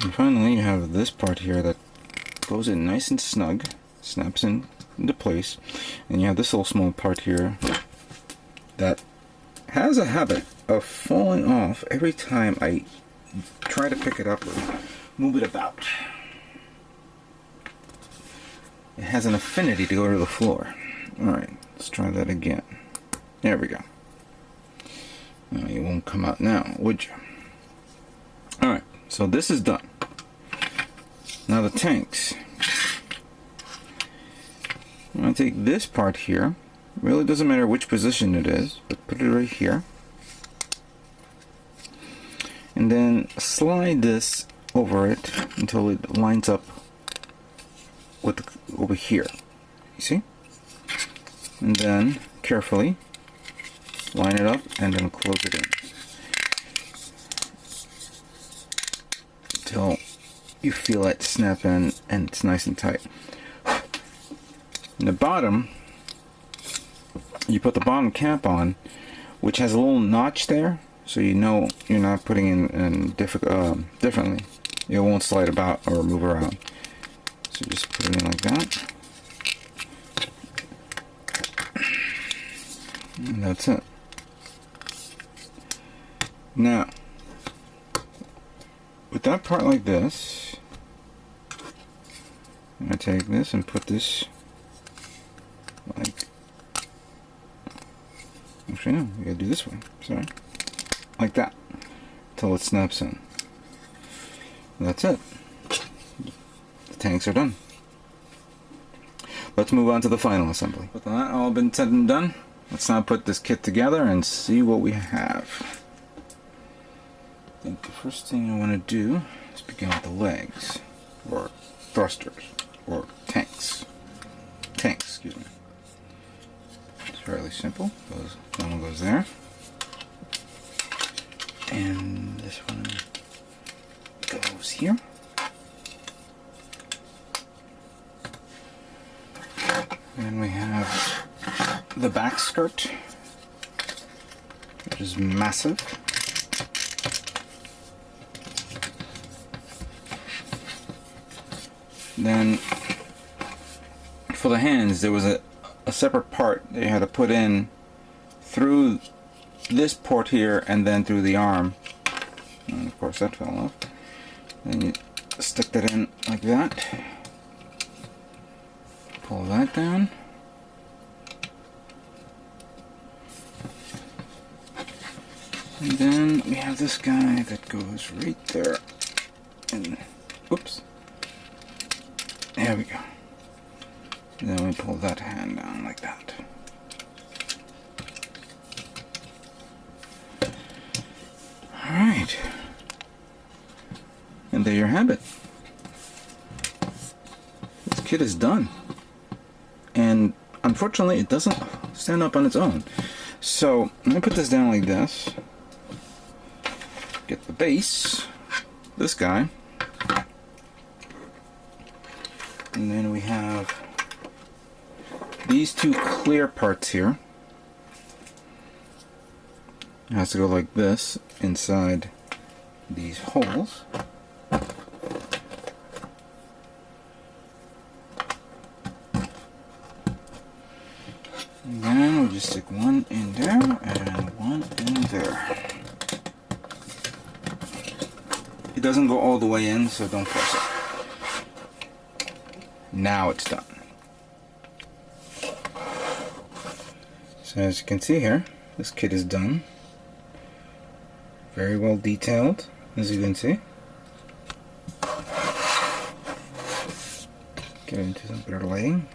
And finally, you have this part here that goes in nice and snug, snaps into place, and you have this little small part here that has a habit of falling off every time I try to pick it up or move it about. It has an affinity to go to the floor. Alright, let's try that again. There we go. Now, you won't come out now, would you? Alright, so this is done. Now the tanks. I'm going to take this part here. Really doesn't matter which position it is, but put it right here. And then slide this over it until it lines up with over here. You see? And then carefully line it up and then close it in until you feel it snap in and it's nice and tight. In the bottom, you put the bottom cap on, which has a little notch there, so you know you're not putting in differently. It won't slide about or move around. So just put it in like that. And that's it. Now, with that part like this, I'm going to take this and put this like, actually no, we gotta do this way, sorry. Like that, until it snaps in. And that's it. The tanks are done. Let's move on to the final assembly. With that all been said and done, let's now put this kit together and see what we have. I think the first thing I want to do is begin with the legs, or thrusters, or tanks. Tanks, excuse me. It's fairly simple. That one goes there. And this one goes here. And we have the back skirt, which is massive. Then for the hands, there was a separate part that you had to put in through this port here and then through the arm. And of course that fell off. Then you stick that in like that. Pull that down. And then we have this guy that goes right there. And whoops. There we go. And then we pull that hand down like that. Alright. And there you have it. This kit is done. And unfortunately it doesn't stand up on its own. So I'm going to put this down like this. Get the base. This guy. And then we have these two clear parts here. It has to go like this inside these holes. And then we'll just stick one in there and one in there. It doesn't go all the way in, so don't force it. Now it's done. So as you can see here, this kit is done. Very well detailed, as you can see. Get into some better lighting.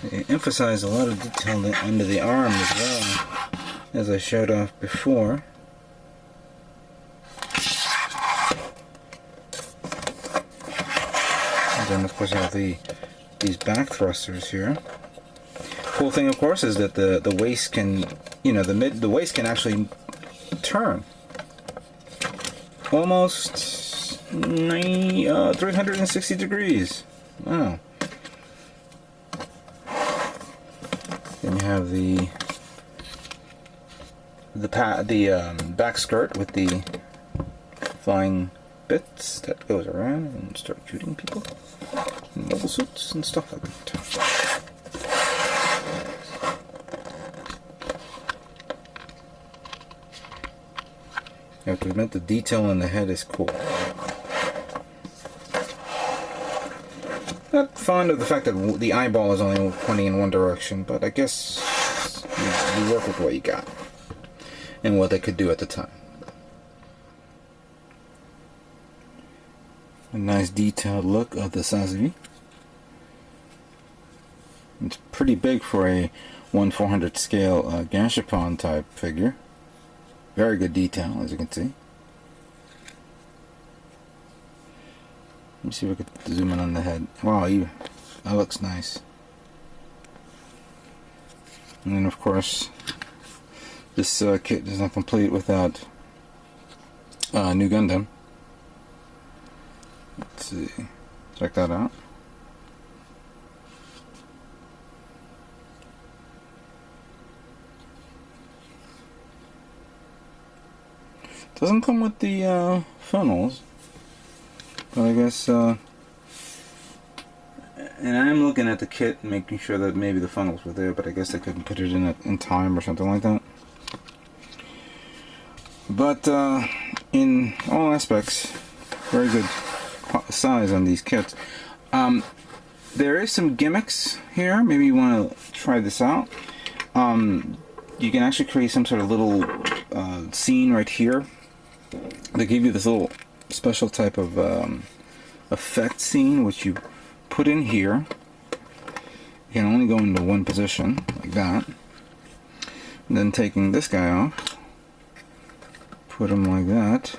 They emphasize a lot of detail under the arm as well, as I showed off before. And then of course I have these back thrusters here. Cool thing of course is that the waist can, the waist can actually turn almost 360 degrees. Wow. Then you we have the back skirt with the flying bits that goes around and start shooting people in mobile suits and stuff like that. I have to admit, the detail on the head is cool. Not fond of the fact that the eyeball is only pointing in one direction, but I guess you work with what you got and what they could do at the time. A nice detailed look of the Sazabi. It's pretty big for a 1/400 scale Gashapon type figure. Very good detail, as you can see. Let me see if I could zoom in on the head. Wow, that looks nice. And then, of course, this kit is not complete without Nu Gundam. Let's see. Check that out. Doesn't come with the funnels, but I guess, and I'm looking at the kit and making sure that maybe the funnels were there, but I guess they couldn't put it in time or something like that. But in all aspects, very good size on these kits. There is some gimmicks here. Maybe you want to try this out. You can actually create some sort of little scene right here. They give you this little special type of effect scene, which you put in here. You can only go into one position, like that. And then taking this guy off, put him like that.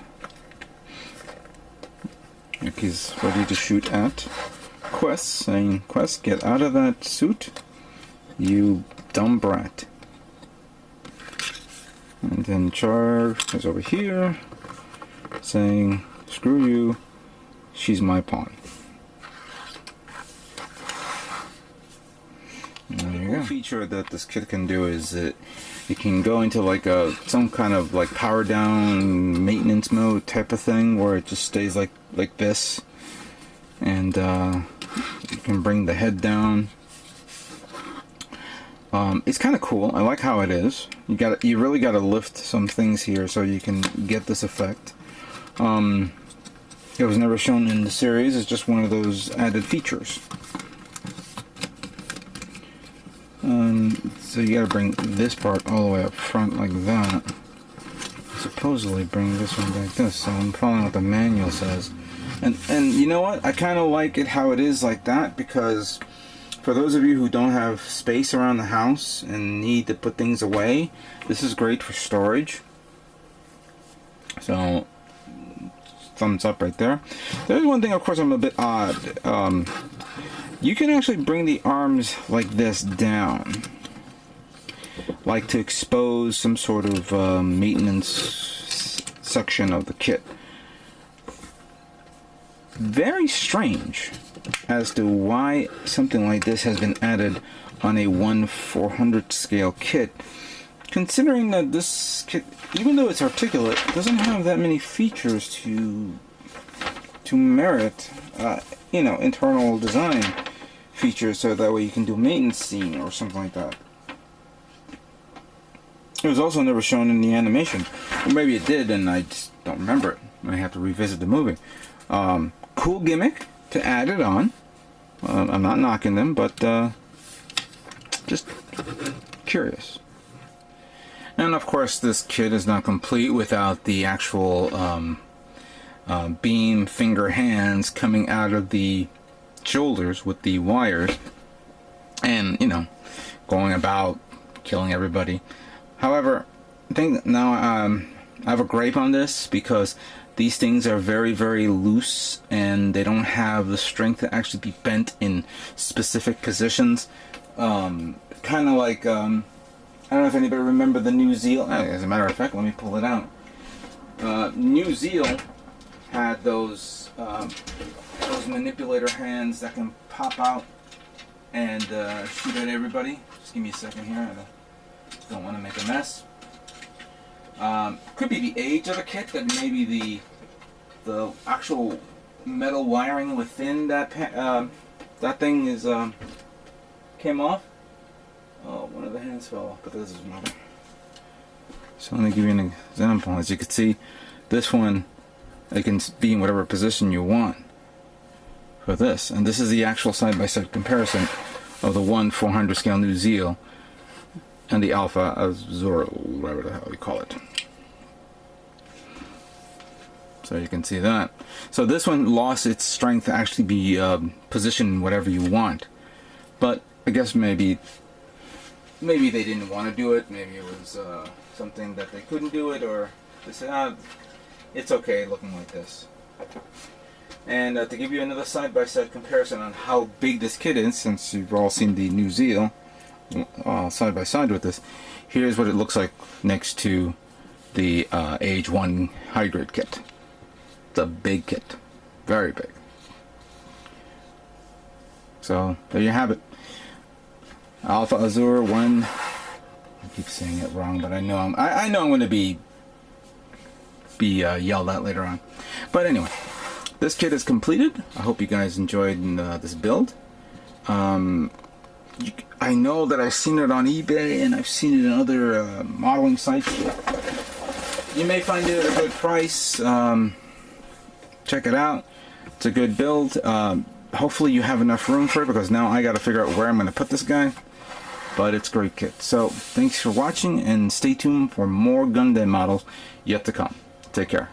Like he's ready to shoot at Quest, saying, "Quest, get out of that suit, you dumb brat." And then Char is over here, saying, "Screw you, she's my pawn." And there you go. The feature that this kit can do is that it can go into like some kind of like power down maintenance mode type of thing, where it just stays like this, and you can bring the head down. It's kind of cool. I like how it is. You really got to lift some things here so you can get this effect. It was never shown in the series. It's just one of those added features. So you got to bring this part all the way up front like that. Supposedly bring this one like this. So I'm following what the manual says. And you know what? I kind of like it how it is like that, because for those of you who don't have space around the house and need to put things away, this is great for storage. So, thumbs up right there. There's one thing, of course, I'm a bit odd. You can actually bring the arms like this down, like to expose some sort of maintenance section of the kit. Very strange as to why something like this has been added on a 1/400 scale kit, considering that this kit, even though it's articulate, doesn't have that many features to merit internal design features, so that way you can do a maintenance scene or something like that. It was also never shown in the animation, or maybe it did and I just don't remember it. I have to revisit the movie. Cool gimmick to add it on. I'm not knocking them, but just curious. And of course, this kit is not complete without the actual beam finger hands coming out of the shoulders with the wires, and going about killing everybody. However, I think now I have a gripe on this, because these things are very, very loose and they don't have the strength to actually be bent in specific positions. Kind of like, I don't know if anybody remember the New Zeal. As a matter of fact, let me pull it out. New Zeal had those manipulator hands that can pop out and shoot at everybody. Just give me a second here. I don't want to make a mess. Could be the age of the kit, that maybe the actual metal wiring within that that thing is came off. Oh, one of the hands fell off, but this is another. So let me give you an example. As you can see, this one, it can be in whatever position you want for this. And this is the actual side-by-side comparison of the 1/400 scale Nu Zeal and the Alpha Azieru, whatever the hell you call it. So you can see that. So this one lost its strength to actually be positioned whatever you want. But I guess maybe they didn't want to do it. Maybe it was something that they couldn't do it, or they said, it's okay looking like this. And to give you another side-by-side comparison on how big this kit is, since you've all seen the Nu Zeal side-by-side with this, here's what it looks like next to the Age 1 high-grade kit. It's a big kit. Very big. So, there you have it. Alpha Azieru 1. I keep saying it wrong, but I know I'm going to be yelled at later on. But anyway, this kit is completed. I hope you guys enjoyed this build. I know that I've seen it on eBay and I've seen it in other modeling sites. You may find it at a good price. Check it out. It's a good build. Hopefully you have enough room for it, because now I got to figure out where I'm going to put this guy. But it's a great kit. So thanks for watching, and stay tuned for more Gundam models yet to come. Take care.